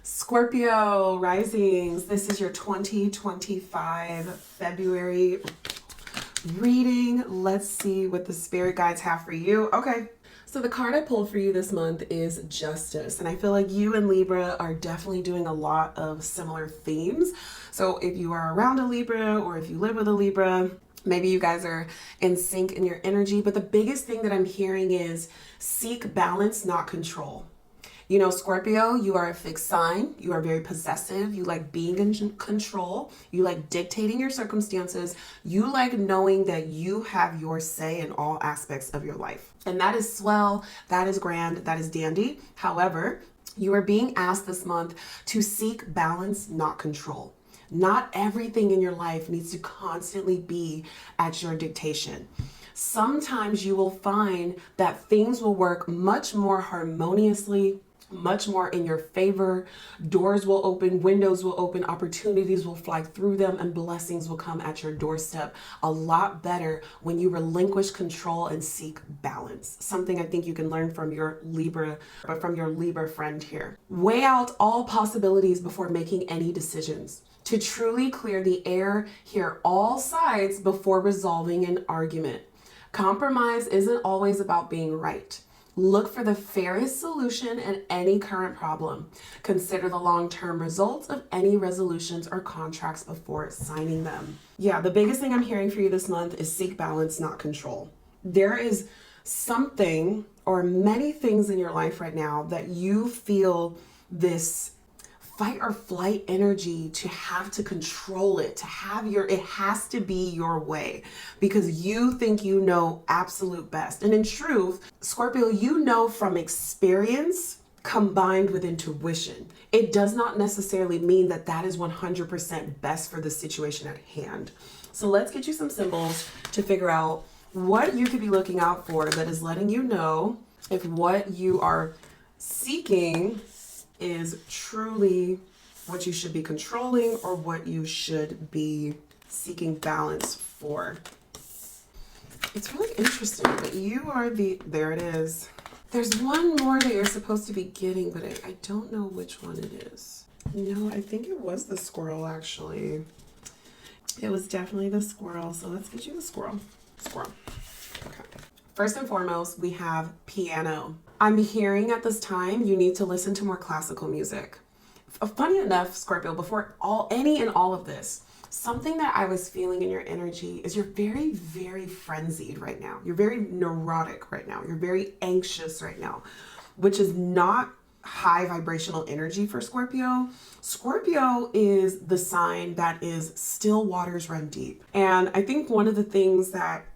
Scorpio Risings, this is your 2025 February reading. Let's see what the spirit guides have for you. Okay, so the card I pulled for you this month is Justice, and I feel like you and Libra are definitely doing a lot of similar themes. So if you are around a Libra or if you live with a Libra, maybe you guys are in sync in your energy, but the biggest thing that I'm hearing is seek balance, not control. You know, Scorpio, you are a fixed sign. You are very possessive. You like being in control. You like dictating your circumstances. You like knowing that you have your say in all aspects of your life. And that is swell. That is grand. That is dandy. However, you are being asked this month to seek balance, not control. Not everything in your life needs to constantly be at your dictation. Sometimes you will find that things will work much more harmoniously, much more in your favor. Doors will open, windows will open, opportunities will fly through them, and blessings will come at your doorstep a lot better when you relinquish control and seek balance. Something I think you can learn from your Libra, but from your Libra friend here. Weigh out all possibilities before making any decisions. To truly clear the air, hear all sides before resolving an argument. Compromise isn't always about being right. Look for the fairest solution in any current problem. Consider the long-term results of any resolutions or contracts before signing them. Yeah, the biggest thing I'm hearing for you this month is seek balance, not control. There is something or many things in your life right now that you feel this fight or flight energy to have to control it, it has to be your way because you think you know absolute best. And in truth, Scorpio, you know from experience combined with intuition. It does not necessarily mean that that is 100% best for the situation at hand. So let's get you some symbols to figure out what you could be looking out for that is letting you know if what you are seeking is truly what you should be controlling or what you should be seeking balance for. It's really interesting that you are there it is. There's one more that you're supposed to be getting, but I don't know which one it is. No, I think it was the squirrel actually. It was definitely the squirrel. So let's get you the squirrel. Squirrel. Okay. First and foremost, we have piano. I'm hearing at this time you need to listen to more classical music. Funny enough, Scorpio, before any and all of this, something that I was feeling in your energy is you're very, very frenzied right now. You're very neurotic right now. You're very anxious right now, which is not high vibrational energy for Scorpio. Scorpio is the sign that is still waters run deep. And I think one of the things that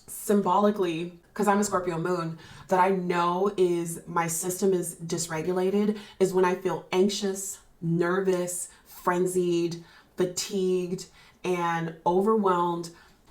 symbolically, because I'm a Scorpio moon, that I know is my system is dysregulated is when I feel anxious, nervous, frenzied, fatigued, and overwhelmed.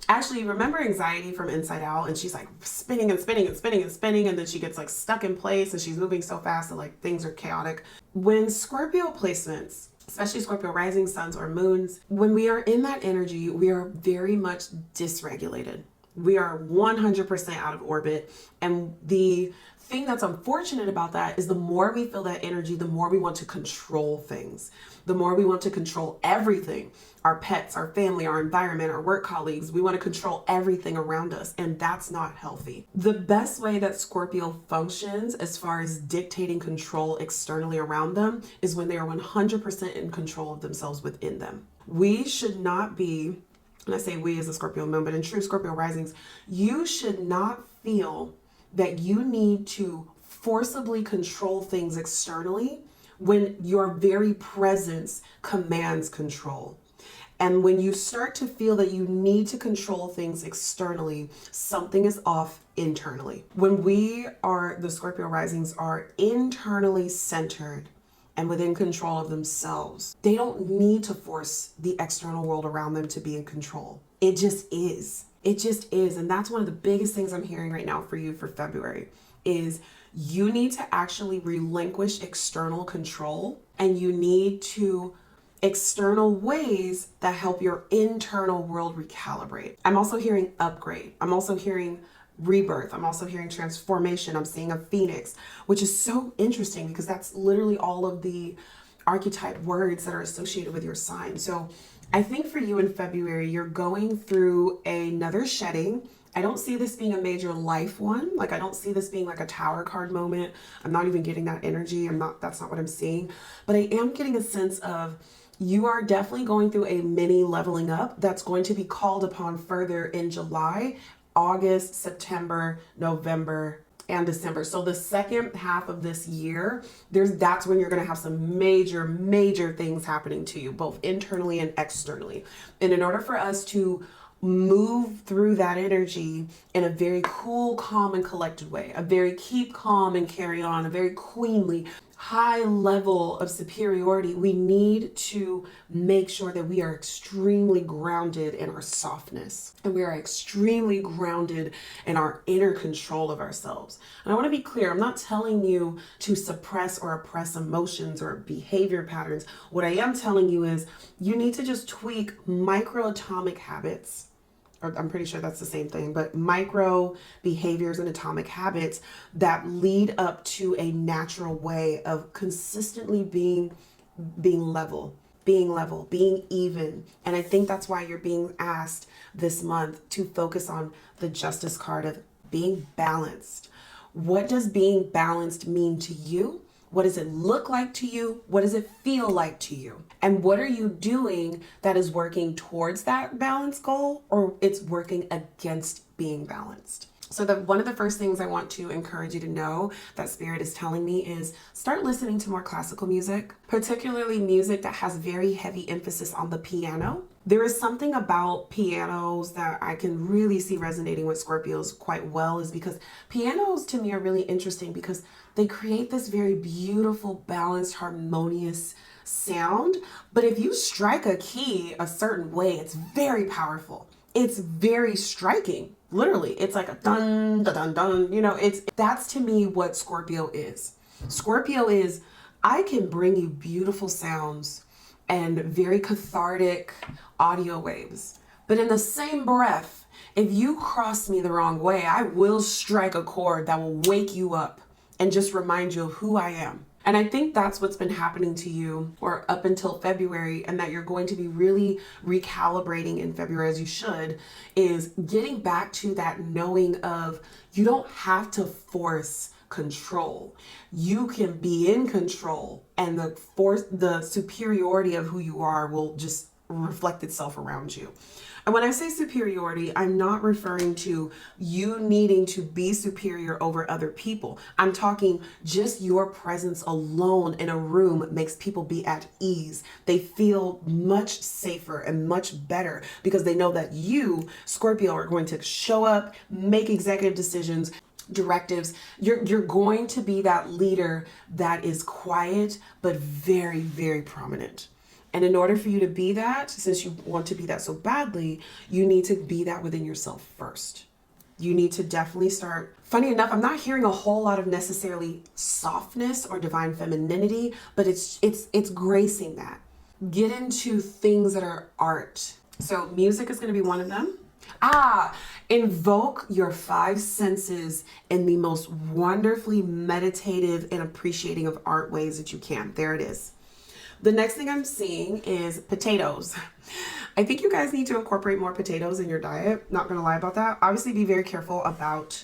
Actually, remember anxiety from Inside Out? And she's like spinning and spinning and spinning and spinning, and then she gets like stuck in place and she's moving so fast that like things are chaotic. When Scorpio placements, especially Scorpio rising suns or moons, when we are in that energy, we are very much dysregulated. We are 100% out of orbit. And the thing that's unfortunate about that is the more we feel that energy, the more we want to control things. The more we want to control everything. Our pets, our family, our environment, our work colleagues. We want to control everything around us. And that's not healthy. The best way that Scorpio functions as far as dictating control externally around them is when they are 100% in control of themselves within them. We should not be, and I say we as a Scorpio moon, but in true Scorpio risings, you should not feel that you need to forcibly control things externally when your very presence commands control. And when you start to feel that you need to control things externally, something is off internally. When the Scorpio risings are internally centered and within control of themselves, they don't need to force the external world around them to be in control. It just is. It just is. And that's one of the biggest things I'm hearing right now for you for February is you need to actually relinquish external control, and you need to external ways that help your internal world recalibrate. I'm also hearing upgrade. I'm also hearing rebirth. I'm also hearing transformation. I'm seeing a phoenix, which is so interesting because that's literally all of the archetype words that are associated with your sign. So I think for you in February, you're going through another shedding. I don't see this being a major life one. Like, I don't see this being like a tower card moment. I'm not even getting that energy. That's not what I'm seeing. But I am getting a sense of you are definitely going through a mini leveling up that's going to be called upon further in July, August, September, November, and December. So the second half of this year, that's when you're going to have some major things happening to you, both internally and externally. And in order for us to move through that energy in a very cool, calm, and collected way, a very keep calm and carry on, a very queenly, high level of superiority, we need to make sure that we are extremely grounded in our softness and we are extremely grounded in our inner control of ourselves. And I want to be clear, I'm not telling you to suppress or oppress emotions or behavior patterns. What I am telling you is you need to just tweak microatomic habits, or I'm pretty sure that's the same thing, but micro behaviors and atomic habits that lead up to a natural way of consistently being level, being even. And I think that's why you're being asked this month to focus on the Justice card of being balanced. What does being balanced mean to you? What does it look like to you? What does it feel like to you? And what are you doing that is working towards that balance goal, or it's working against being balanced? So one of the first things I want to encourage you to know that Spirit is telling me is start listening to more classical music, particularly music that has very heavy emphasis on the piano. There is something about pianos that I can really see resonating with Scorpios quite well, is because pianos to me are really interesting because they create this very beautiful, balanced, harmonious sound. But if you strike a key a certain way, it's very powerful. It's very striking. Literally, it's like a dun, dun, dun, dun. You know, that's to me what Scorpio is. Scorpio is, I can bring you beautiful sounds and very cathartic audio waves. But in the same breath, if you cross me the wrong way, I will strike a chord that will wake you up and just remind you of who I am. And I think that's what's been happening to you, or up until February, and that you're going to be really recalibrating in February, as you should, is getting back to that knowing of you don't have to force control. You can be in control, and the superiority of who you are will just reflect itself around you. And when I say superiority, I'm not referring to you needing to be superior over other people. I'm talking just your presence alone in a room makes people be at ease. They feel much safer and much better because they know that you, Scorpio, are going to show up, make executive decisions, directives. You're going to be that leader that is quiet but very prominent. And in order for you to be that, since you want to be that so badly, you need to be that within yourself first. You need to definitely start. Funny enough, I'm not hearing a whole lot of necessarily softness or divine femininity, but it's gracing that. Get into things that are art. So music is going to be one of them. Invoke your five senses in the most wonderfully meditative and appreciating of art ways that you can. There it is. The next thing I'm seeing is potatoes. I think you guys need to incorporate more potatoes in your diet. Not gonna lie about that. Obviously, be very careful about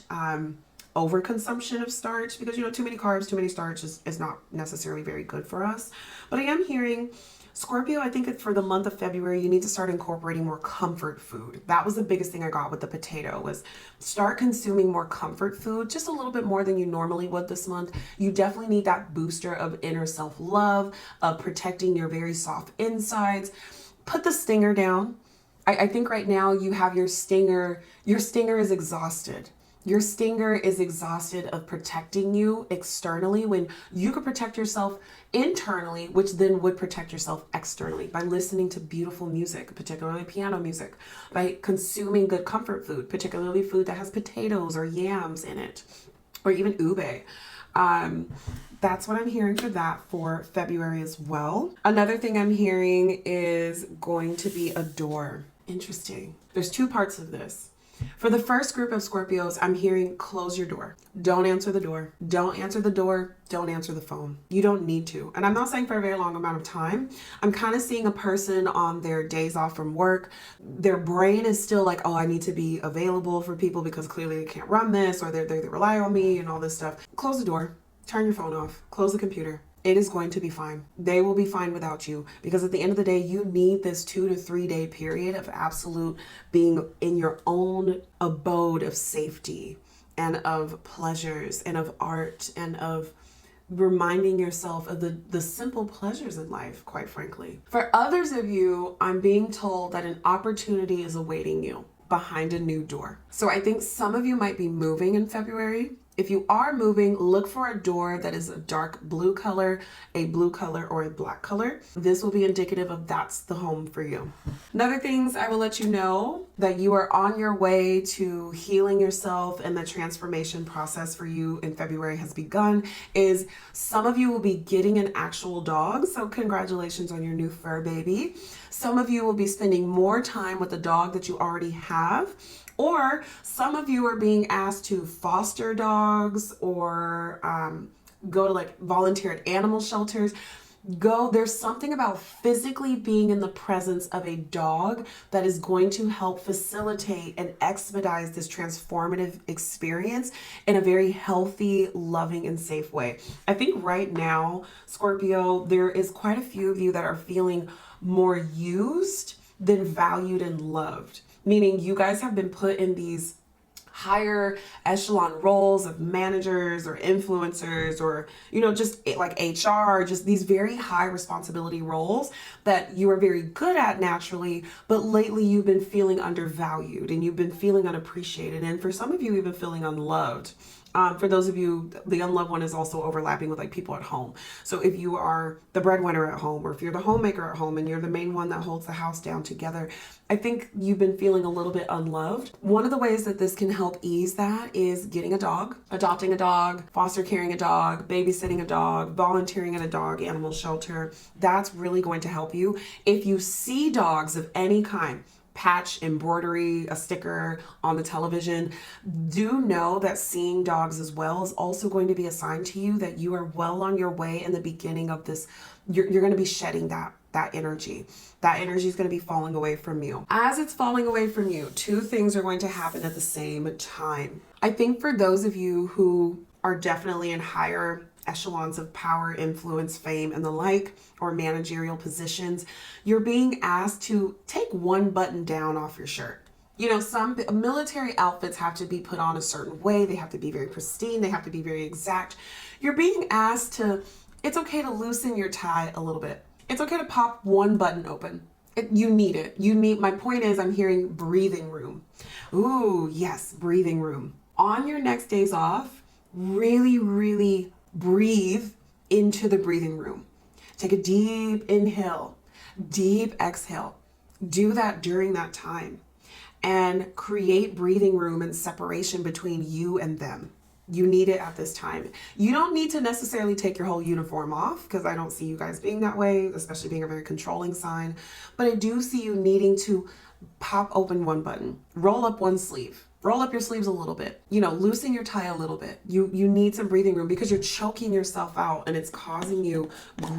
overconsumption of starch, because too many carbs, too many starch is not necessarily very good for us. But I am hearing Scorpio, I think for the month of February, you need to start incorporating more comfort food. That was the biggest thing I got with the potato, was start consuming more comfort food, just a little bit more than you normally would this month. You definitely need that booster of inner self-love, of protecting your very soft insides. Put the stinger down. I think right now you have your stinger. Your stinger is exhausted. Your stinger is exhausted of protecting you externally, when you could protect yourself internally, which then would protect yourself externally by listening to beautiful music, particularly piano music, by consuming good comfort food, particularly food that has potatoes or yams in it, or even ube. That's what I'm hearing for that for February as well. Another thing I'm hearing is going to be a door. Interesting. There's two parts of this. For the first group of Scorpios, I'm hearing close your door. Don't answer the door. Don't answer the door. Don't answer the phone. You don't need to. And I'm not saying for a very long amount of time. I'm kind of seeing a person on their days off from work. Their brain is still like, oh, I need to be available for people because clearly they can't run this, or they rely on me and all this stuff. Close the door. Turn your phone off. Close the computer. It is going to be fine. They will be fine without you, because at the end of the day, you need this 2 to 3 day period of absolute being in your own abode of safety and of pleasures and of art and of reminding yourself of the simple pleasures in life, quite frankly. For others of you, I'm being told that an opportunity is awaiting you behind a new door. So I think some of you might be moving in February. If you are moving, look for a door that is a dark blue color, a blue color, or a black color. This will be indicative of that's the home for you. Another things I will let you know that you are on your way to healing yourself, and the transformation process for you in February has begun is some of you will be getting an actual dog. So congratulations on your new fur baby. Some of you will be spending more time with the dog that you already have. Or some of you are being asked to foster dogs or go to like volunteer at animal shelters. There's something about physically being in the presence of a dog that is going to help facilitate and expedite this transformative experience in a very healthy, loving, and safe way. I think right now, Scorpio, there is quite a few of you that are feeling more used than valued and loved. Meaning you guys have been put in these higher echelon roles of managers or influencers or, just like HR, just these very high responsibility roles that you are very good at naturally, but lately you've been feeling undervalued and you've been feeling unappreciated. And for some of you, even feeling unloved. For those of you, the unloved one is also overlapping with like people at home. So if you are the breadwinner at home, or if you're the homemaker at home and you're the main one that holds the house down together, I think you've been feeling a little bit unloved. One of the ways that this can help ease that is getting a dog, adopting a dog, foster caring a dog, babysitting a dog, volunteering at a dog animal shelter. That's really going to help you. If you see dogs of any kind, patch, embroidery, a sticker on the television, do know that seeing dogs as well is also going to be a sign to you that you are well on your way in the beginning of this. You're going to be shedding that energy. That energy is going to be falling away from you. As it's falling away from you, two things are going to happen at the same time. I think for those of you who are definitely in higher echelons of power, influence, fame, and the like, or managerial positions, you're being asked to take one button down off your shirt. Some military outfits have to be put on a certain way. They have to be very pristine. They have to be very exact. You're being asked it's okay to loosen your tie a little bit. It's okay to pop one button open. You need it. My point is, I'm hearing breathing room. Ooh, yes, breathing room. On your next days off, really, really breathe into the breathing room. Take a deep inhale, deep exhale. Do that during that time and create breathing room and separation between you and them. You need it at this time. You don't need to necessarily take your whole uniform off, because I don't see you guys being that way, especially being a very controlling sign. But I do see you needing to pop open one button, roll up one sleeve. Roll up your sleeves a little bit, loosen your tie a little bit. You need some breathing room because you're choking yourself out and it's causing you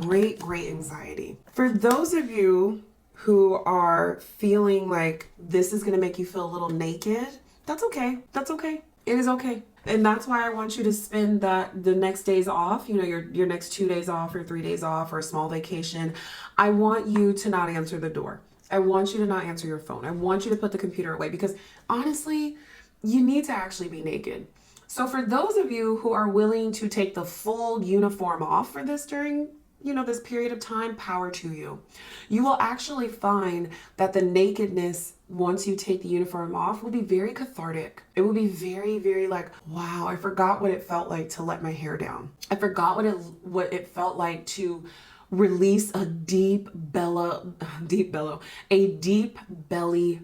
great anxiety. For those of you who are feeling like this is going to make you feel a little naked, that's okay. That's okay. It is okay. And that's why I want you to spend the next days off, your next 2 days off or 3 days off or a small vacation. I want you to not answer the door. I want you to not answer your phone. I want you to put the computer away, because honestly, you need to actually be naked. So for those of you who are willing to take the full uniform off for this during, this period of time, power to you. You will actually find that the nakedness, once you take the uniform off, will be very cathartic. It will be very, very like, wow, I forgot what it felt like to let my hair down. I forgot what it felt like to release a deep belly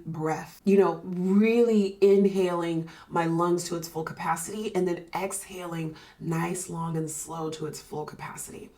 breath, really inhaling my lungs to its full capacity and then exhaling nice, long, and slow to its full capacity.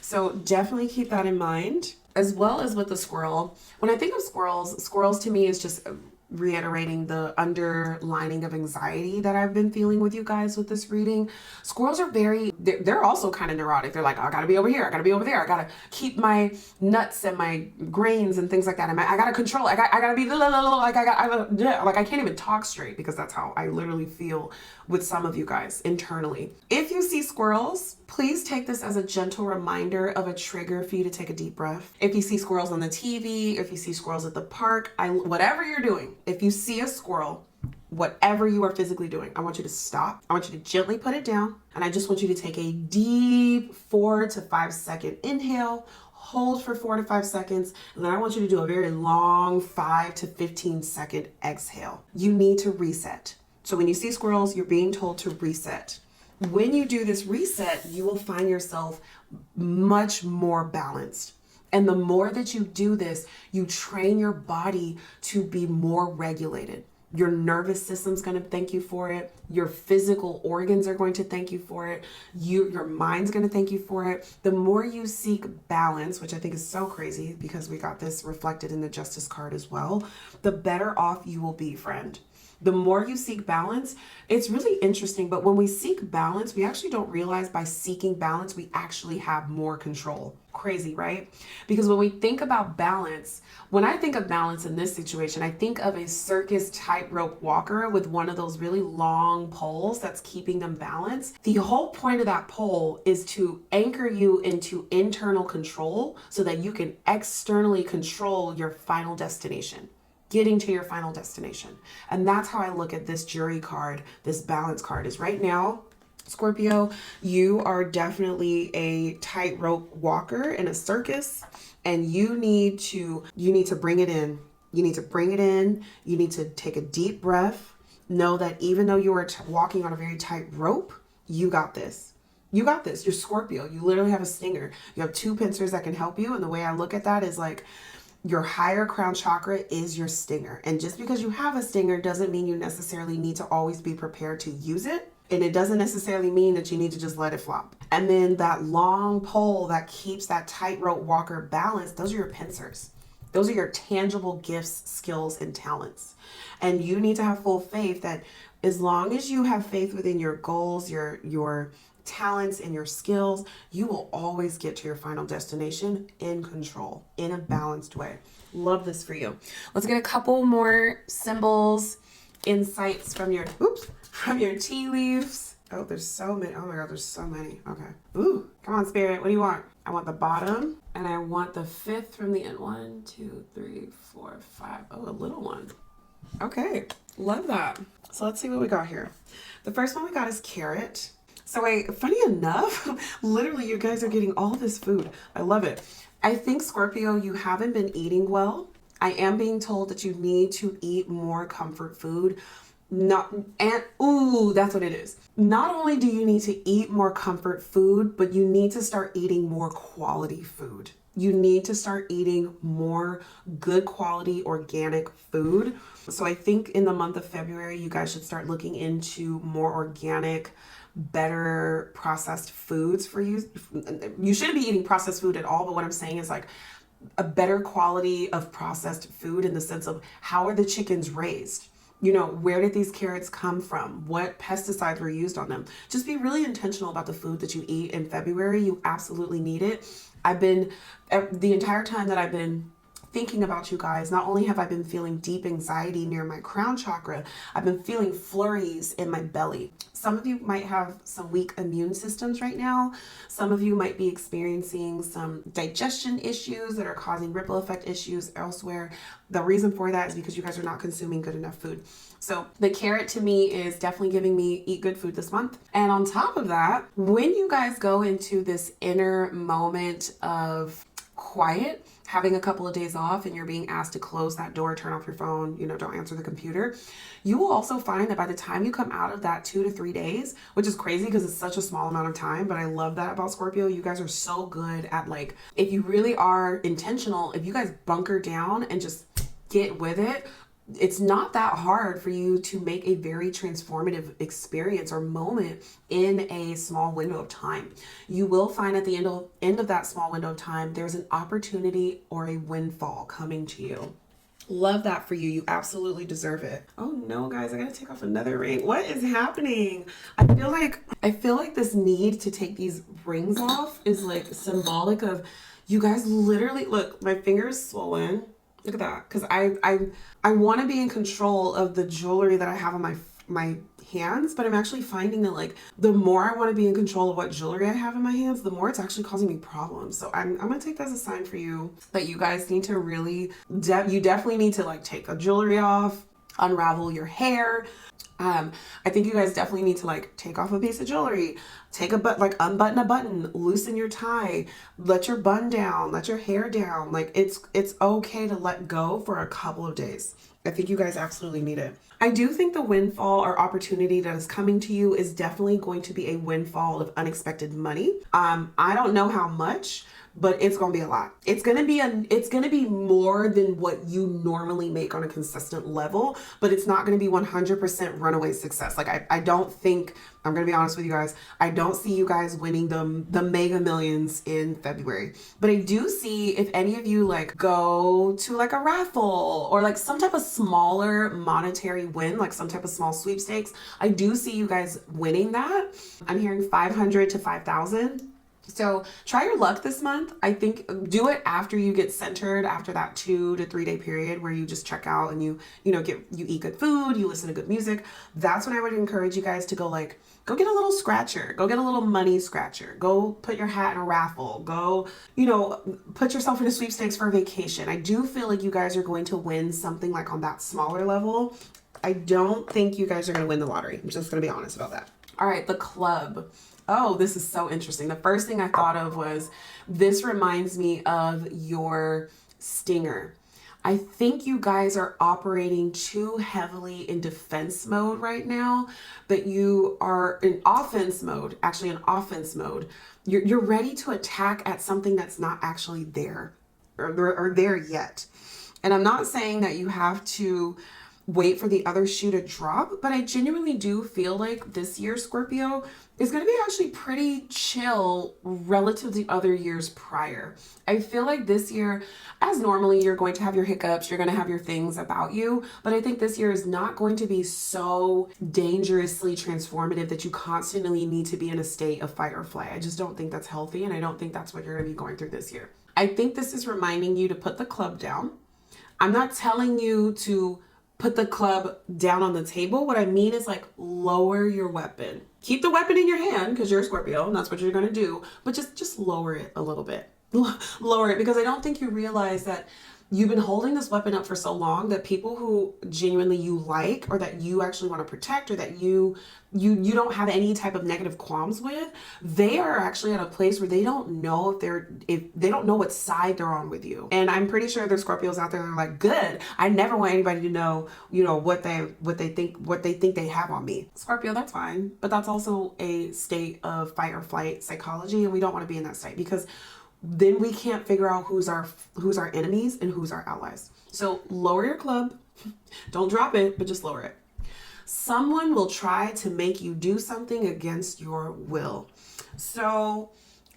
So definitely keep that in mind, as well as with the squirrel. When I think of squirrels to me is just reiterating the underlining of anxiety that I've been feeling with you guys with this reading. Squirrels are they're also kind of neurotic. They're like, I gotta be over here, I gotta be over there, I gotta keep my nuts and my grains and things like that. I gotta control, I gotta be like, like I can't even talk straight because that's how I literally feel with some of you guys internally. If you see squirrels, please take this as a gentle reminder of a trigger for you to take a deep breath. If you see squirrels on the TV, if you see squirrels at the park, whatever you're doing, if you see a squirrel, whatever you are physically doing, I want you to stop. I want you to gently put it down. And I just want you to take a deep 4 to 5 second inhale, hold for 4 to 5 seconds, and then I want you to do a very long 5 to 15 second exhale. You need to reset. So when you see squirrels, you're being told to reset. When you do this reset, you will find yourself much more balanced. And the more that you do this, you train your body to be more regulated. Your nervous system's going to thank you for it. Your physical organs are going to thank you for it. Your mind's going to thank you for it. The more you seek balance, which I think is so crazy because we got this reflected in the Justice card as well, the better off you will be, friend. The more you seek balance, it's really interesting, but when we seek balance, we actually don't realize by seeking balance, we actually have more control. Crazy, right? Because when we think about balance, when I think of balance in this situation, I think of a circus tightrope walker with one of those really long poles that's keeping them balanced. The whole point of that pole is to anchor you into internal control so that you can externally control your final destination. Getting to your final destination. And that's how I look at this jury card, this balance card, is right now, Scorpio, you are definitely a tightrope walker in a circus, and you need to bring it in. You need to bring it in. You need to take a deep breath. Know that even though you are walking on a very tight rope, you got this. You got this. You're Scorpio. You literally have a stinger. You have 2 pincers that can help you. And the way I look at that is like, your higher crown chakra is your stinger. And just because you have a stinger doesn't mean you necessarily need to always be prepared to use it. And it doesn't necessarily mean that you need to just let it flop. And then that long pole that keeps that tightrope walker balanced, those are your pincers. Those are your tangible gifts, skills, and talents. And you need to have full faith that as long as you have faith within your goals, your talents and your skills, you will always get to your final destination in control, in a balanced way. Love this for you. Let's get a couple more symbols, insights from your tea leaves. Oh, there's so many. Oh my God, there's so many. Okay. Ooh, come on, Spirit. What do you want? I want the bottom and I want the 5th from the end. 1, 2, 3, 4, 5. Oh, a little one. Okay. Love that. So let's see what we got here. The first one we got is carrot. So funny enough, literally you guys are getting all this food. I love it. I think Scorpio, you haven't been eating well. I am being told that you need to eat more comfort food. That's what it is. Not only do you need to eat more comfort food, but you need to start eating more quality food. You need to start eating more good quality organic food. So I think in the month of February, you guys should start looking into more organic, better processed foods for you. You shouldn't be eating processed food at all, but what I'm saying is like a better quality of processed food in the sense of how are the chickens raised? You know, where did these carrots come from? What pesticides were used on them? Just be really intentional about the food that you eat in February. You absolutely need it. The entire time that I've been thinking about you guys, not only have I been feeling deep anxiety near my crown chakra, I've been feeling flurries in my belly. Some of you might have some weak immune systems right now. Some of you might be experiencing some digestion issues that are causing ripple effect issues elsewhere. The reason for that is because you guys are not consuming good enough food. So the carrot to me is definitely giving me eat good food this month. And on top of that, when you guys go into this inner moment of quiet, having a couple of days off and you're being asked to close that door, turn off your phone, don't answer the computer, you will also find that by the time you come out of that 2 to 3 days, which is crazy because it's such a small amount of time, but I love that about Scorpio. You guys are so good at if you really are intentional, if you guys bunker down and just get with it, it's not that hard for you to make a very transformative experience or moment in a small window of time. You will find at the end of that small window of time, there's an opportunity or a windfall coming to you. Love that for you. You absolutely deserve it. Oh no, guys, I gotta take off another ring. What is happening? I feel like this need to take these rings off is like symbolic of you guys literally look, my finger is swollen. Look at that. Because I want to be in control of the jewelry that I have on my hands, but I'm actually finding that like the more I want to be in control of what jewelry I have in my hands, the more it's actually causing me problems. So I'm gonna take that as a sign for you that you guys need to really you definitely need to like take the jewelry off, unravel your hair. I think you guys definitely need to like take off a piece of jewelry, unbutton a button, loosen your tie, let your bun down, let your hair down. Like it's okay to let go for a couple of days. I think you guys absolutely need it. I do think the windfall or opportunity that is coming to you is definitely going to be a windfall of unexpected money. I don't know how much, but it's going to be a lot. It's going to be more than what you normally make on a consistent level, but it's not going to be 100% runaway success. Like I don't think, I'm going to be honest with you guys, I don't see you guys winning the mega millions in February. But I do see if any of you like go to like a raffle or like some type of smaller monetary win, like some type of small sweepstakes, I do see you guys winning that. I'm hearing 500 to 5,000. So try your luck this month. I think do it after you get centered, after that 2 to 3 day period where you just check out and you eat good food, you listen to good music. That's when I would encourage you guys to go get a little scratcher, go get a little money scratcher, go put your hat in a raffle, go, put yourself in a sweepstakes for a vacation. I do feel like you guys are going to win something like on that smaller level. I don't think you guys are going to win the lottery. I'm just going to be honest about that. All right, the club. Oh, this is so interesting. The first thing I thought of was this reminds me of your stinger. I think you guys are operating too heavily in defense mode right now, but you are in offense mode, actually in offense mode. You're ready to attack at something that's not actually there or there yet. And I'm not saying that you have to wait for the other shoe to drop, but I genuinely do feel like this year, Scorpio, is going to be actually pretty chill relative to other years prior. I feel like this year, as normally, you're going to have your hiccups, you're going to have your things about you, but I think this year is not going to be so dangerously transformative that you constantly need to be in a state of fight or flight. I just don't think that's healthy, and I don't think that's what you're going to be going through this year. I think this is reminding you to put the club down. I'm not telling you to put the club down on the table. What I mean is like lower your weapon. Keep the weapon in your hand because you're a Scorpio and that's what you're going to do, but just lower it a little bit. Lower it, because I don't think you realize that you've been holding this weapon up for so long that people who genuinely you like or that you actually want to protect or that you don't have any type of negative qualms with, they are actually at a place where they don't know if they don't know what side they're on with you. And I'm pretty sure there's Scorpios out there that are like, good, I never want anybody to know, what they think they have on me. Scorpio, that's fine, but that's also a state of fight or flight psychology, and we don't want to be in that state because then we can't figure out who's our enemies and who's our allies. So lower your club. Don't drop it, but just lower it. Someone will try to make you do something against your will. So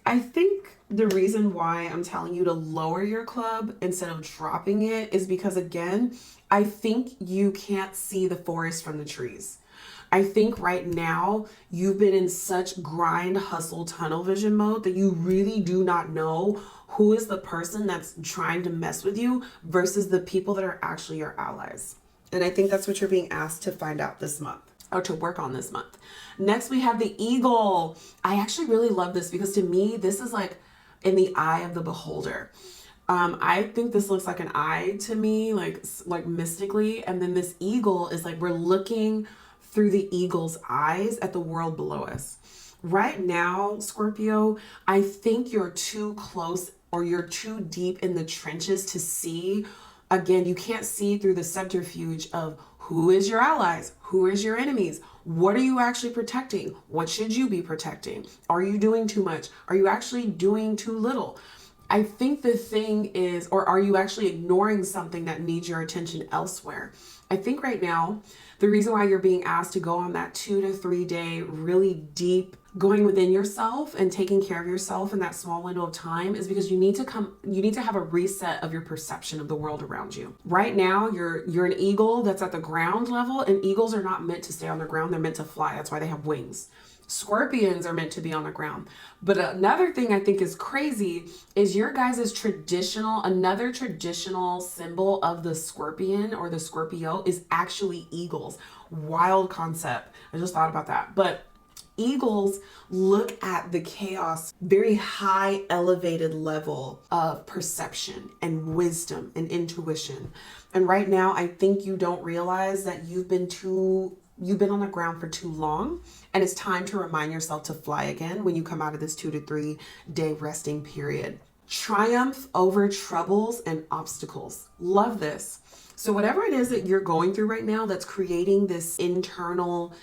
I think the reason why I'm telling you to lower your club instead of dropping it is because, again, I think you can't see the forest from the trees. I think right now you've been in such grind, hustle, tunnel vision mode that you really do not know who is the person that's trying to mess with you versus the people that are actually your allies. And I think that's what you're being asked to find out this month or to work on this month. Next, we have the eagle. I actually really love this because to me, this is like in the eye of the beholder. I think this looks like an eye to me, like mystically. And then this eagle is like we're looking through the eagle's eyes at the world below us. Right now, Scorpio, I think you're too close or you're too deep in the trenches to see. Again, you can't see through the subterfuge of who is your allies, who is your enemies, what are you actually protecting, what should you be protecting, are you doing too much, are you actually doing too little? I think the thing is, or are you actually ignoring something that needs your attention elsewhere? I think right now, the reason why you're being asked to go on that 2 to 3 day really deep going within yourself and taking care of yourself in that small window of time is because you need to have a reset of your perception of the world around you. Right now, you're an eagle that's at the ground level, and eagles are not meant to stay on the ground. They're meant to fly. That's why they have wings. Scorpions are meant to be on the ground. But another thing I think is crazy is your guys' another traditional symbol of the scorpion or the Scorpio is actually eagles. Wild concept. I just thought about that. But eagles look at the chaos, very high elevated level of perception and wisdom and intuition. And right now, I think you don't realize that you've been on the ground for too long, and it's time to remind yourself to fly again when you come out of this 2 to 3 day resting period. Triumph over troubles and obstacles. Love this. So whatever it is that you're going through right now that's creating this internal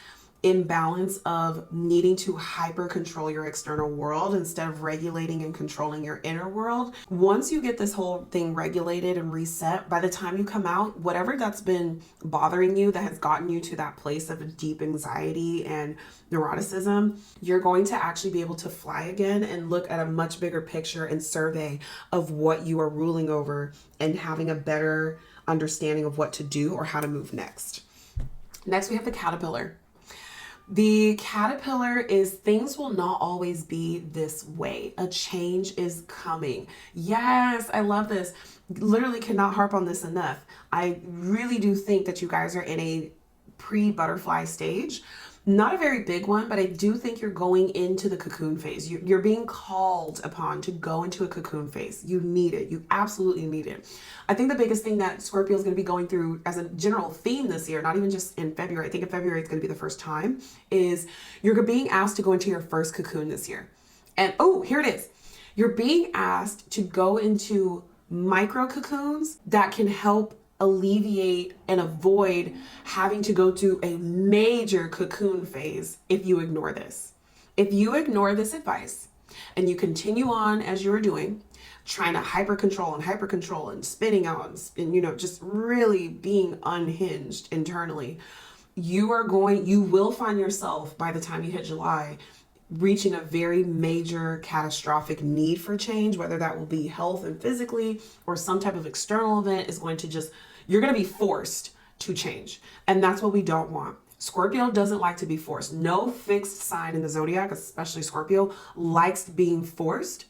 imbalance of needing to hyper control your external world instead of regulating and controlling your inner world. Once you get this whole thing regulated and reset, by the time you come out, whatever that's been bothering you that has gotten you to that place of deep anxiety and neuroticism, you're going to actually be able to fly again and look at a much bigger picture and survey of what you are ruling over and having a better understanding of what to do or how to move next. Next, we have the caterpillar. The caterpillar is things will not always be this way. A change is coming. Yes, I love this. Literally cannot harp on this enough. I really do think that you guys are in a pre-butterfly stage. Not a very big one, but I do think you're going into the cocoon phase. You're being called upon to go into a cocoon phase. You need it. You absolutely need it. I think the biggest thing that Scorpio is going to be going through as a general theme this year, not even just in February, I think in February it's going to be the first time, is you're being asked to go into your first cocoon this year. And oh, here it is. You're being asked to go into micro cocoons that can help alleviate and avoid having to go to a major cocoon phase if you ignore this. If you ignore this advice and you continue on as you are doing, trying to hyper control and spinning out and just really being unhinged internally, you will find yourself by the time you hit July reaching a very major catastrophic need for change, whether that will be health and physically or some type of external event is going to you're going to be forced to change. And that's what we don't want. Scorpio doesn't like to be forced. No fixed sign in the zodiac, especially Scorpio, likes being forced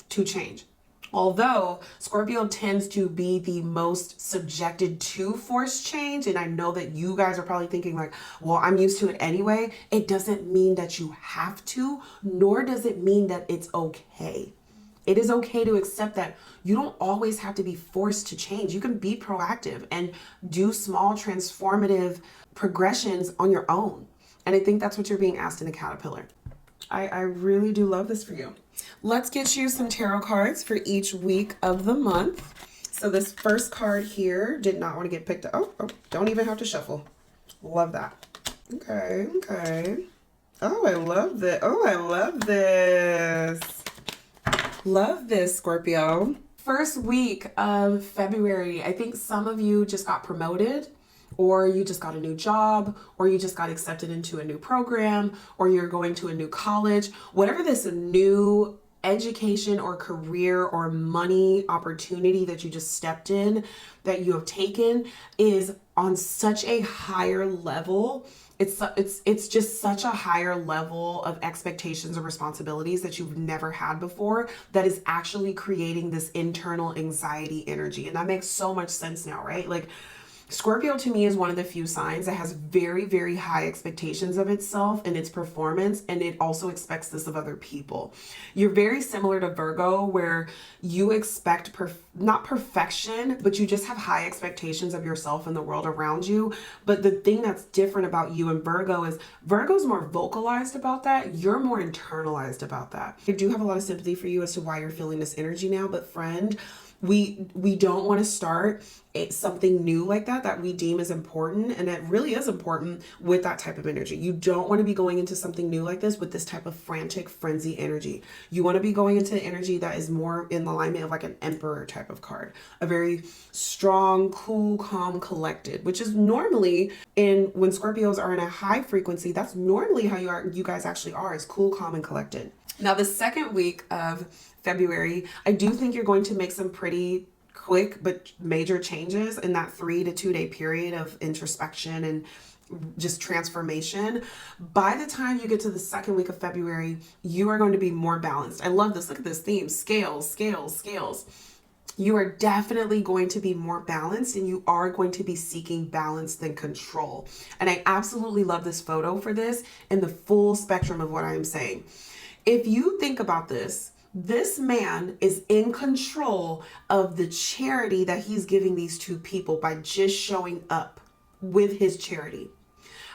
to change. Although Scorpio tends to be the most subjected to forced change, and I know that you guys are probably thinking like, well, I'm used to it anyway. It doesn't mean that you have to, nor does it mean that it's okay. It is okay to accept that you don't always have to be forced to change. You can be proactive and do small transformative progressions on your own. And I think that's what you're being asked in the caterpillar. I really do love this for you. Let's get you some tarot cards for each week of the month. So this first card here did not want to get picked up. Oh, don't even have to shuffle. Love that. Okay. Oh, I love this. Oh, I love this. Love this, Scorpio. First week of February, I think some of you just got promoted, or you just got a new job, or you just got accepted into a new program, or you're going to a new college. Whatever this new education or career or money opportunity that you just stepped in, that you have taken, is on such a higher level. It's just such a higher level of expectations and responsibilities that you've never had before that is actually creating this internal anxiety energy. And that makes so much sense now, right? Like, Scorpio to me is one of the few signs that has very, very high expectations of itself and its performance, and it also expects this of other people. You're very similar to Virgo, where you expect not perfection, but you just have high expectations of yourself and the world around you. But the thing that's different about you and Virgo is Virgo's more vocalized about that. You're more internalized about that. I do have a lot of sympathy for you as to why you're feeling this energy now, but friend, we don't want to start something new like that we deem as important, and it really is important with that type of energy. You don't want to be going into something new like this with this type of frantic frenzy energy. You want to be going into energy that is more in alignment of like an emperor type of card, a very strong, cool, calm, collected, which is normally when Scorpios are in a high frequency, that's normally how you guys actually are, is cool, calm, and collected. Now the second week of February, I do think you're going to make some pretty quick but major changes in that 3 to 2 day period of introspection and just transformation. By the time you get to the second week of February, you are going to be more balanced. I love this. Look at this theme: scales, scales, scales. You are definitely going to be more balanced, and you are going to be seeking balance than control. And I absolutely love this photo for this and the full spectrum of what I'm saying. If you think about this man is in control of the charity that he's giving these two people by just showing up with his charity.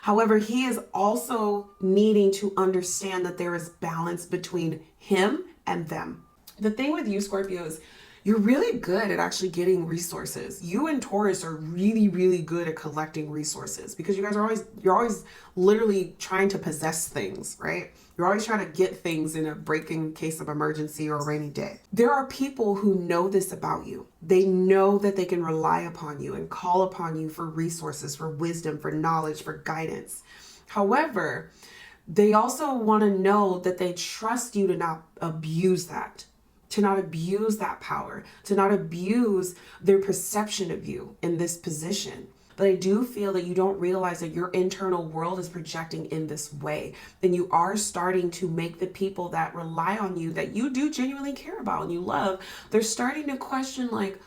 However, he is also needing to understand that there is balance between him and them. The thing with you, Scorpios, you're really good at actually getting resources. You and Taurus are really, really good at collecting resources, because you guys are you're always literally trying to possess things, right? You're always trying to get things in a break-in case of emergency or a rainy day. There are people who know this about you. They know that they can rely upon you and call upon you for resources, for wisdom, for knowledge, for guidance. However, they also want to know that they trust you to not abuse that, to not abuse that power, to not abuse their perception of you in this position. But I do feel that you don't realize that your internal world is projecting in this way. Then you are starting to make the people that rely on you, that you do genuinely care about and you love, they're starting to question like,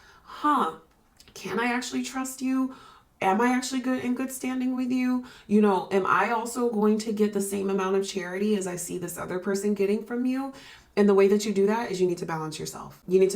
can I actually trust you? Am I actually in good standing with you? You know, am I also going to get the same amount of charity as I see this other person getting from you? And the way that you do that is you need to balance yourself. You need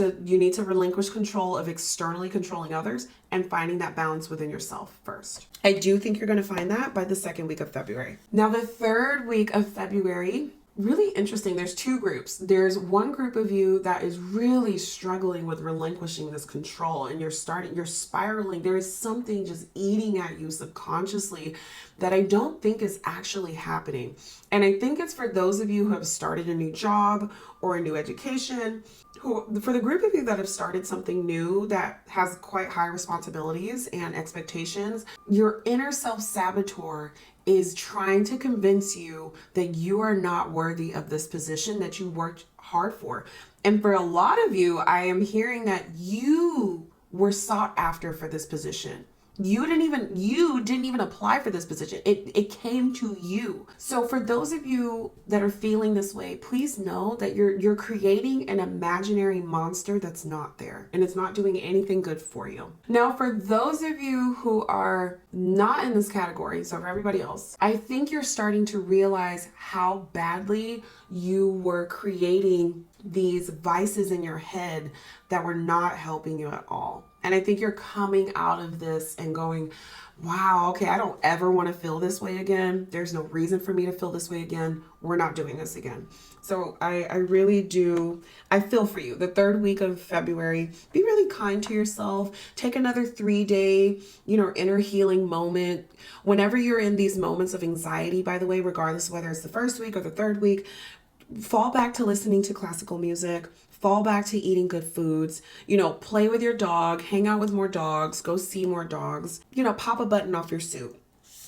to relinquish control of externally controlling others and finding that balance within yourself first. I do think you're going to find that by the second week of February. Now, the third week of February, really interesting. There's two groups. There's one group of you that is really struggling with relinquishing this control, and you're spiraling. There is something just eating at you subconsciously that I don't think is actually happening. And I think it's for those of you who have started a new job or a new education, for the group of you that have started something new that has quite high responsibilities and expectations, your inner self-saboteur is trying to convince you that you are not worthy of this position that you worked hard for. And for a lot of you, I am hearing that you were sought after for this position. You didn't even apply for this position. It came to you. So for those of you that are feeling this way, please know that you're creating an imaginary monster that's not there, and it's not doing anything good for you. Now, for those of you who are not in this category, so for everybody else, I think you're starting to realize how badly you were creating these vices in your head that were not helping you at all. And I think you're coming out of this and going, wow, okay, I don't ever want to feel this way again. There's no reason for me to feel this way again. We're not doing this again. So I really do. I feel for you. The third week of February, be really kind to yourself. Take another 3-day, inner healing moment. Whenever you're in these moments of anxiety, by the way, regardless of whether it's the first week or the third week, fall back to listening to classical music. Fall back to eating good foods, play with your dog, hang out with more dogs, go see more dogs, pop a button off your suit.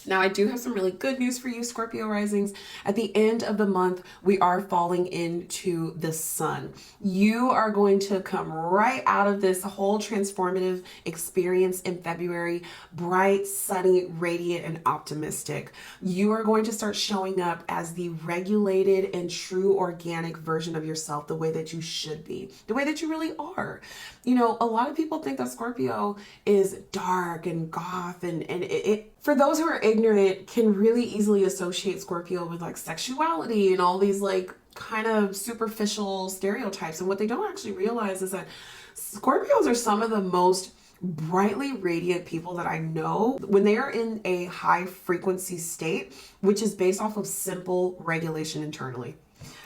Now, I do have some really good news for you, Scorpio risings. At the end of the month, we are falling into the sun. You are going to come right out of this whole transformative experience in February, bright, sunny, radiant, and optimistic. You are going to start showing up as the regulated and true organic version of yourself, the way that you should be, the way that you really are. A lot of people think that Scorpio is dark and goth, and it for those who are ignorant, can really easily associate Scorpio with like sexuality and all these like kind of superficial stereotypes. And what they don't actually realize is that Scorpios are some of the most brightly radiant people that I know when they are in a high frequency state, which is based off of simple regulation internally.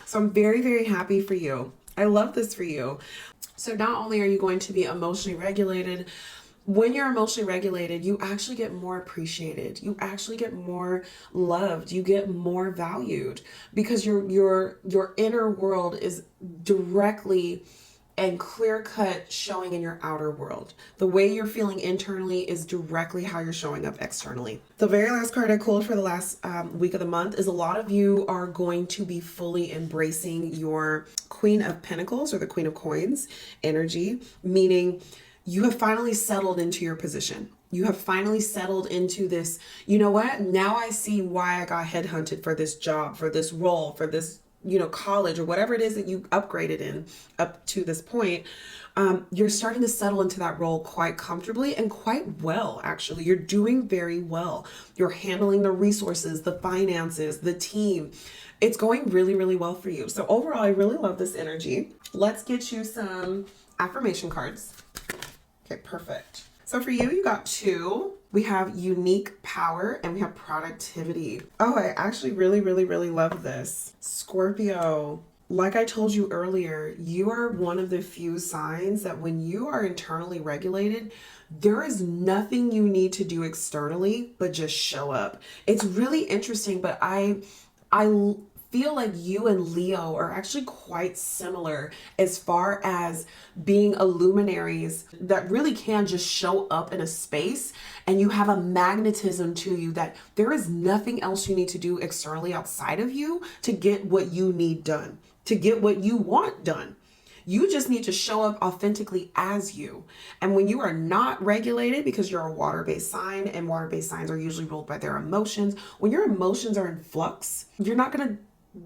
So I'm very, very happy for you. I love this for you. So not only are you going to be emotionally regulated, When you're emotionally regulated, you actually get more appreciated. You actually get more loved. You get more valued because your inner world is directly and clear cut showing in your outer world. The way you're feeling internally is directly how you're showing up externally. The very last card I pulled for the last week of the month is a lot of you are going to be fully embracing your Queen of Pentacles or the Queen of Coins energy, meaning you have finally settled into your position. You have finally settled into this, you know what? Now I see why I got headhunted for this job, for this role, for this, college or whatever it is that you upgraded in up to this point. You're starting to settle into that role quite comfortably and quite well, actually. You're doing very well. You're handling the resources, the finances, the team. It's going really, really well for you. So overall, I really love this energy. Let's get you some affirmation cards. Okay, perfect. So for you, you got 2. We have unique power and we have productivity. Oh, I actually really, really, really love this. Scorpio, like I told you earlier, you are one of the few signs that when you are internally regulated, there is nothing you need to do externally, but just show up. It's really interesting, but I feel like you and Leo are actually quite similar as far as being luminaries that really can just show up in a space, and you have a magnetism to you that there is nothing else you need to do externally outside of you to get what you need done, to get what you want done. You just need to show up authentically as you. And when you are not regulated, because you're a water-based sign and water-based signs are usually ruled by their emotions, when your emotions are in flux, you're not going to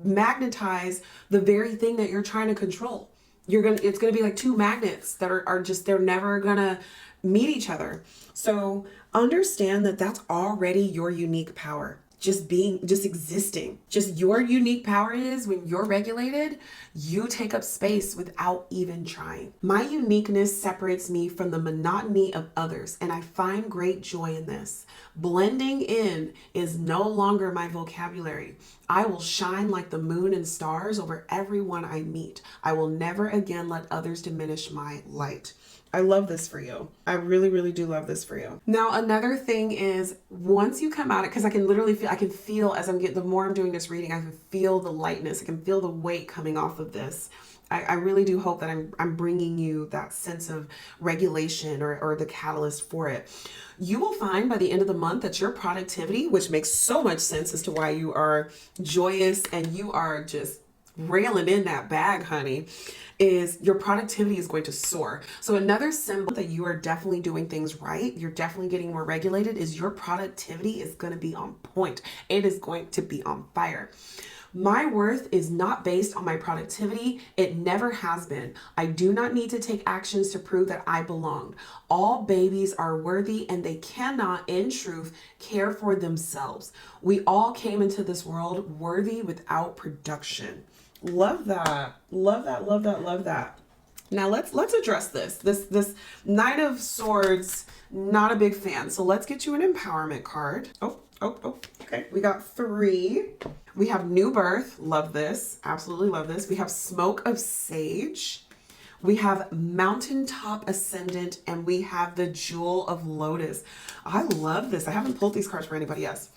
magnetize the very thing that you're trying to control. It's gonna be like 2 magnets that are just, they're never gonna meet each other. So understand that that's already your unique power. Just existing. Just your unique power is when you're regulated, you take up space without even trying. My uniqueness separates me from the monotony of others, and I find great joy in this. Blending in is no longer my vocabulary. I will shine like the moon and stars over everyone I meet. I will never again let others diminish my light. I love this for you. I really, really do love this for you. Now, another thing is once you come out, because I can literally feel, as the more I'm doing this reading, I can feel the lightness. I can feel the weight coming off of this. I really do hope that I'm bringing you that sense of regulation or the catalyst for it. You will find by the end of the month that your productivity, which makes so much sense as to why you are joyous and you are just railing in that bag, honey, is your productivity is going to soar. So another symbol that you are definitely doing things right, you're definitely getting more regulated, is your productivity is going to be on point. It is going to be on fire. My worth is not based on my productivity. It never has been. I do not need to take actions to prove that I belong. All babies are worthy and they cannot, in truth, care for themselves. We all came into this world worthy without production. Love that. Love that, love that, love that. Now let's address this. This Knight of Swords, not a big fan. So let's get you an empowerment card. Oh, okay. We got 3. We have New Birth. Love this. Absolutely love this. We have Smoke of Sage. We have Mountaintop Ascendant, and we have the Jewel of Lotus. I love this. I haven't pulled these cards for anybody else.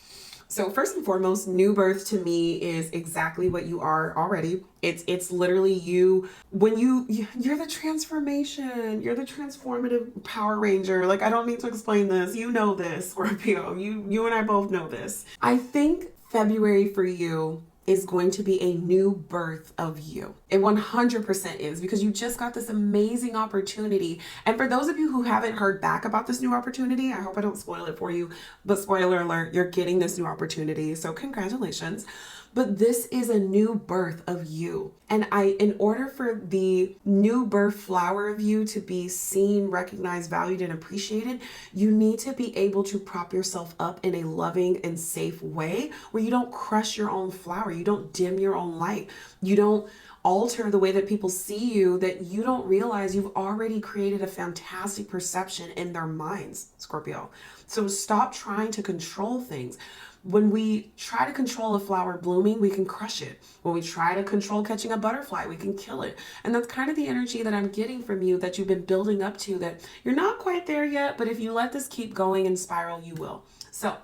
So first and foremost, New Birth to me is exactly what you are already. It's literally you. When you're the transformation, you're the transformative Power Ranger. Like, I don't need to explain this. You know this, Scorpio. You and I both know this. I think February for you is going to be a new birth of you. It 100% is, because you just got this amazing opportunity. And for those of you who haven't heard back about this new opportunity, I hope I don't spoil it for you, but spoiler alert, you're getting this new opportunity. So congratulations. But this is a new birth of you. And in order for the new birth flower of you to be seen, recognized, valued, and appreciated, you need to be able to prop yourself up in a loving and safe way where you don't crush your own flower, you don't dim your own light, you don't alter the way that people see you, that you don't realize you've already created a fantastic perception in their minds, Scorpio. So stop trying to control things. When we try to control a flower blooming, we can crush it. When we try to control catching a a butterfly. We can kill it. And that's kind of the energy that I'm getting from you, that you've been building up to, that you're not quite there yet, but if you let this keep going and spiral, you will. So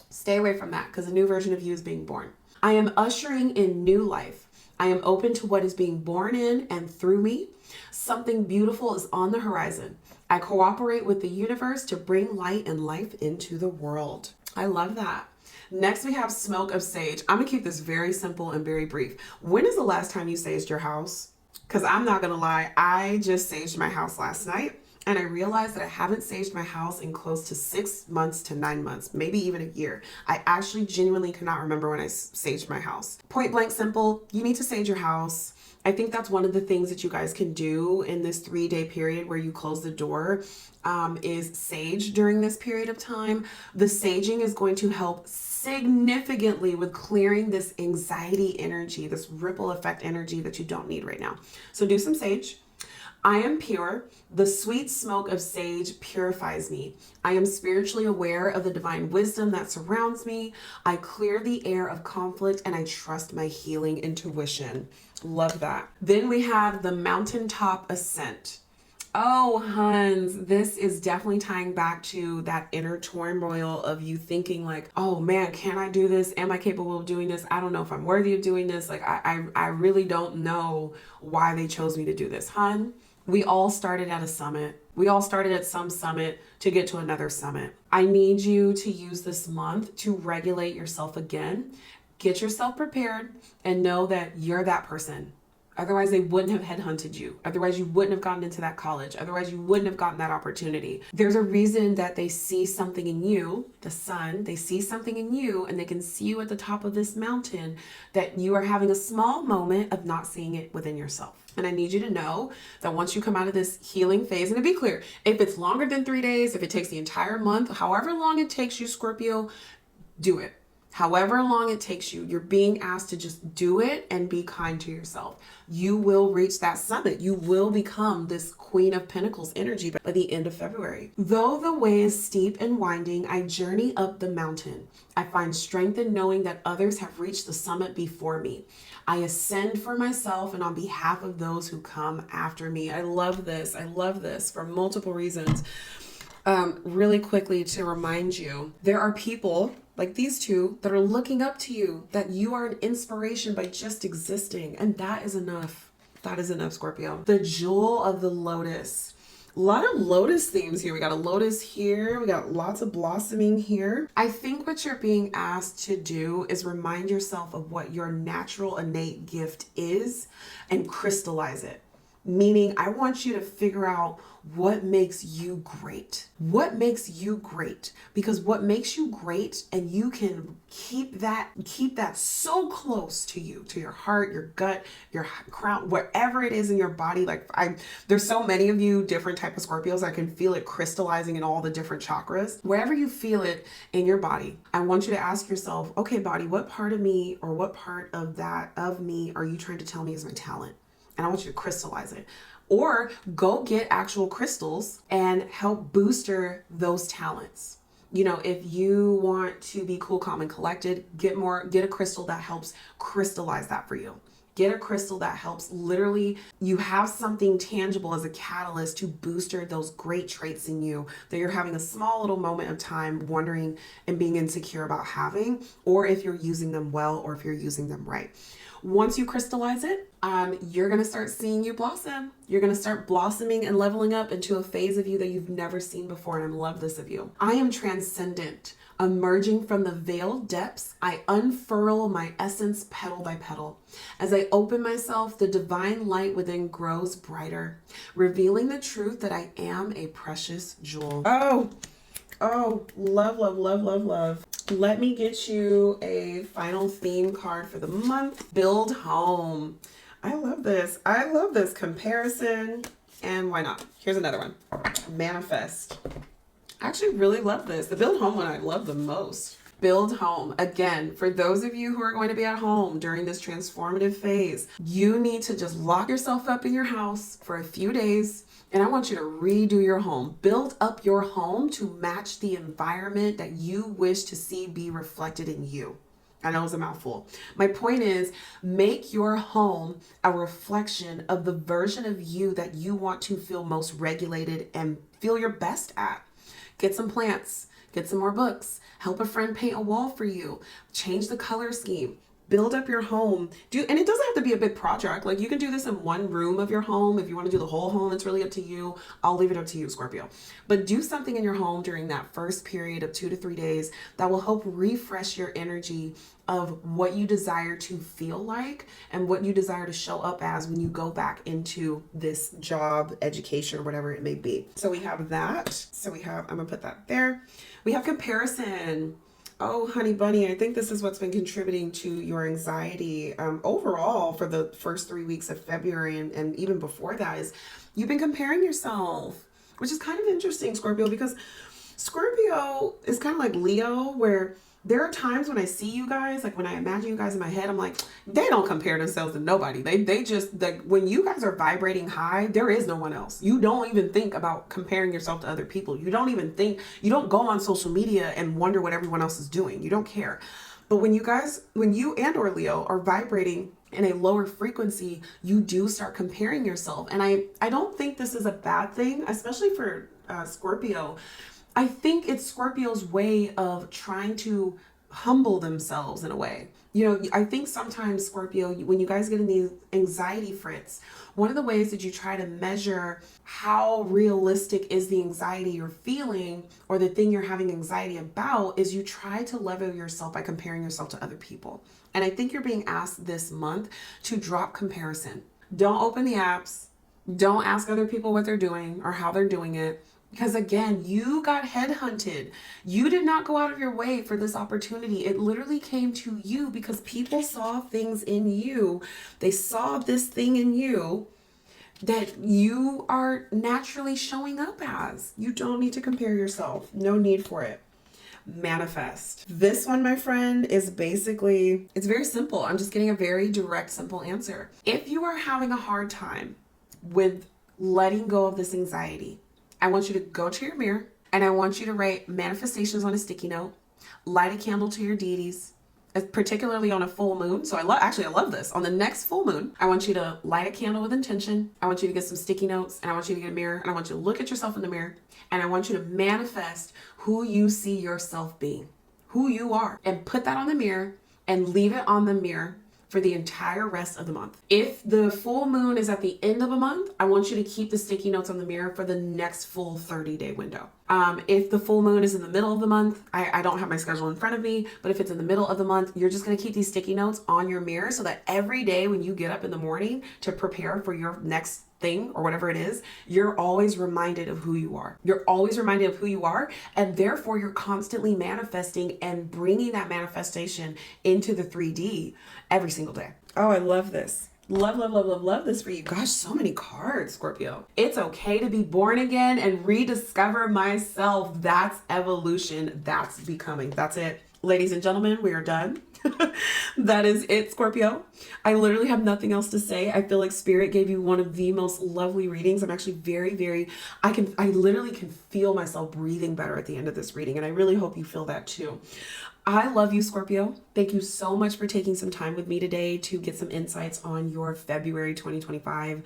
stay away from that, because a new version of you is being born. I am ushering in new life. I am open to what is being born in and through me. Something beautiful is on the horizon. I cooperate with the universe to bring light and life into the world. I love that. Next, we have smoke of sage. I'm gonna keep this very simple and very brief. When is the last time you saged your house? Because I'm not gonna lie, I just saged my house last night, and I realized that I haven't saged my house in close to 6 months to 9 months, maybe even a year. I actually genuinely cannot remember when I saged my house. Point blank simple, you need to sage your house. I think that's one of the things that you guys can do in this 3-day period where you close the door, is sage during this period of time. The saging is going to help significantly with clearing this anxiety energy, this ripple effect energy that you don't need right now. So do some sage. I am pure. The sweet smoke of sage purifies me. I am spiritually aware of the divine wisdom that surrounds me. I clear the air of conflict and I trust my healing intuition. Love that. Then we have the mountaintop ascent. Oh, Huns, this is definitely tying back to that inner turmoil of you thinking like, oh man, can I do this? Am I capable of doing this? I don't know if I'm worthy of doing this. Like, I really don't know why they chose me to do this. Hun, we all started at a summit. We all started at some summit to get to another summit. I need you to use this month to regulate yourself again. Get yourself prepared and know that you're that person. Otherwise, they wouldn't have headhunted you. Otherwise, you wouldn't have gotten into that college. Otherwise, you wouldn't have gotten that opportunity. There's a reason that they see something in you, the sun, they see something in you and they can see you at the top of this mountain, that you are having a small moment of not seeing it within yourself. And I need you to know that once you come out of this healing phase, and to be clear, if it's longer than 3 days, if it takes the entire month, however long it takes you, Scorpio, do it. However long it takes you, you're being asked to just do it and be kind to yourself. You will reach that summit. You will become this Queen of Pentacles energy by the end of February. Though the way is steep and winding, I journey up the mountain. I find strength in knowing that others have reached the summit before me. I ascend for myself and on behalf of those who come after me. I love this. I love this for multiple reasons. Really quickly to remind you, there are people like these two that are looking up to you, that you are an inspiration by just existing. And that is enough. That is enough, Scorpio. The jewel of the lotus. A lot of lotus themes here. We got a lotus here. We got lots of blossoming here. I think what you're being asked to do is remind yourself of what your natural innate gift is and crystallize it. Meaning, I want you to figure out what makes you great. What makes you great? Because what makes you great, and you can keep that so close to you, to your heart, your gut, your crown, wherever it is in your body. Like there's so many of you different type of Scorpios. I can feel it crystallizing in all the different chakras. Wherever you feel it in your body, I want you to ask yourself, okay, body, what part of me or what part of that of me are you trying to tell me is my talent? And I want you to crystallize it. Or go get actual crystals and help booster those talents. You know, if you want to be cool, calm, and collected, get a crystal that helps crystallize that for you. Get a crystal that helps literally, you have something tangible as a catalyst to booster those great traits in you that you're having a small little moment of time wondering and being insecure about having, or if you're using them well, or if you're using them right. Once you crystallize it, you're going to start seeing you blossom. You're going to start blossoming and leveling up into a phase of you that you've never seen before. And I love this of you. I am transcendent. Emerging from the veiled depths, I unfurl my essence petal by petal. As I open myself, the divine light within grows brighter, revealing the truth that I am a precious jewel. Oh, love, love, love, love, love. Let me get you a final theme card for the month. Build home. I love this. I love this comparison. And why not? Here's another one. Manifest. I actually really love this. The build home one I love the most. Build home. Again, for those of you who are going to be at home during this transformative phase, you need to just lock yourself up in your house for a few days. And I want you to redo your home. Build up your home to match the environment that you wish to see be reflected in you. I know it's a mouthful. My point is, make your home a reflection of the version of you that you want to feel most regulated and feel your best at. Get some plants, get some more books, help a friend paint a wall for you, change the color scheme. Build up your home. And it doesn't have to be a big project. Like, you can do this in one room of your home. If you want to do the whole home, it's really up to you. I'll leave it up to you, Scorpio. But do something in your home during that first period of 2 to 3 days that will help refresh your energy of what you desire to feel like and what you desire to show up as when you go back into this job, education, or whatever it may be. So we have that. So we have, I'm gonna put that there. We have comparison. Oh, honey bunny, I think this is what's been contributing to your anxiety overall for the first 3 weeks of February and even before that is you've been comparing yourself, which is kind of interesting, Scorpio, because Scorpio is kind of like Leo, where there are times when I see you guys, like when I imagine you guys in my head, I'm like, they don't compare themselves to nobody. They just, like, when you guys are vibrating high, there is no one else. You don't even think about comparing yourself to other people. You don't even think, you don't go on social media and wonder what everyone else is doing. You don't care. But when you and or Leo are vibrating in a lower frequency, you do start comparing yourself. And I don't think this is a bad thing, especially for Scorpio. I think it's Scorpio's way of trying to humble themselves in a way. You know, I think sometimes Scorpio, when you guys get in these anxiety fits, one of the ways that you try to measure how realistic is the anxiety you're feeling or the thing you're having anxiety about is you try to level yourself by comparing yourself to other people. And I think you're being asked this month to drop comparison. Don't open the apps. Don't ask other people what they're doing or how they're doing it. Because again, you got headhunted. You did not go out of your way for this opportunity. It literally came to you because people saw things in you. They saw this thing in you that you are naturally showing up as. You don't need to compare yourself. No need for it. Manifest. This one, my friend, is basically, it's very simple. I'm just getting a very direct, simple answer. If you are having a hard time with letting go of this anxiety, I want you to go to your mirror and I want you to write manifestations on a sticky note, light a candle to your deities, particularly on a full moon. So I love this. On the next full moon, I want you to light a candle with intention. I want you to get some sticky notes and I want you to get a mirror and I want you to look at yourself in the mirror and I want you to manifest who you see yourself being, who you are, and put that on the mirror and leave it on the mirror for the entire rest of the month. If the full moon is at the end of a month, I want you to keep the sticky notes on the mirror for the next full 30-day window. If the full moon is in the middle of the month, I don't have my schedule in front of me, but if it's in the middle of the month, you're just gonna keep these sticky notes on your mirror so that every day when you get up in the morning to prepare for your next thing or whatever it is, you're always reminded of who you are. You're always reminded of who you are, and therefore you're constantly manifesting and bringing that manifestation into the 3D every single day. Oh, I love this. Love this for you. Gosh, so many cards, Scorpio. It's okay to be born again and rediscover myself. That's evolution. That's becoming. That's it. Ladies and gentlemen, we are done. That is it, Scorpio. I literally have nothing else to say. I feel like Spirit gave you one of the most lovely readings. I'm actually I literally can feel myself breathing better at the end of this reading. And I really hope you feel that too. I love you, Scorpio. Thank you so much for taking some time with me today to get some insights on your February 2025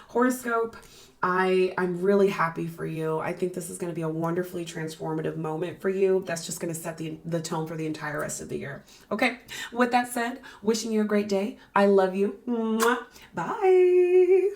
horoscope. I'm really happy for you. I think this is going to be a wonderfully transformative moment for you. That's just going to set the tone for the entire rest of the year. Okay. With that said, wishing you a great day. I love you. Mwah. Bye.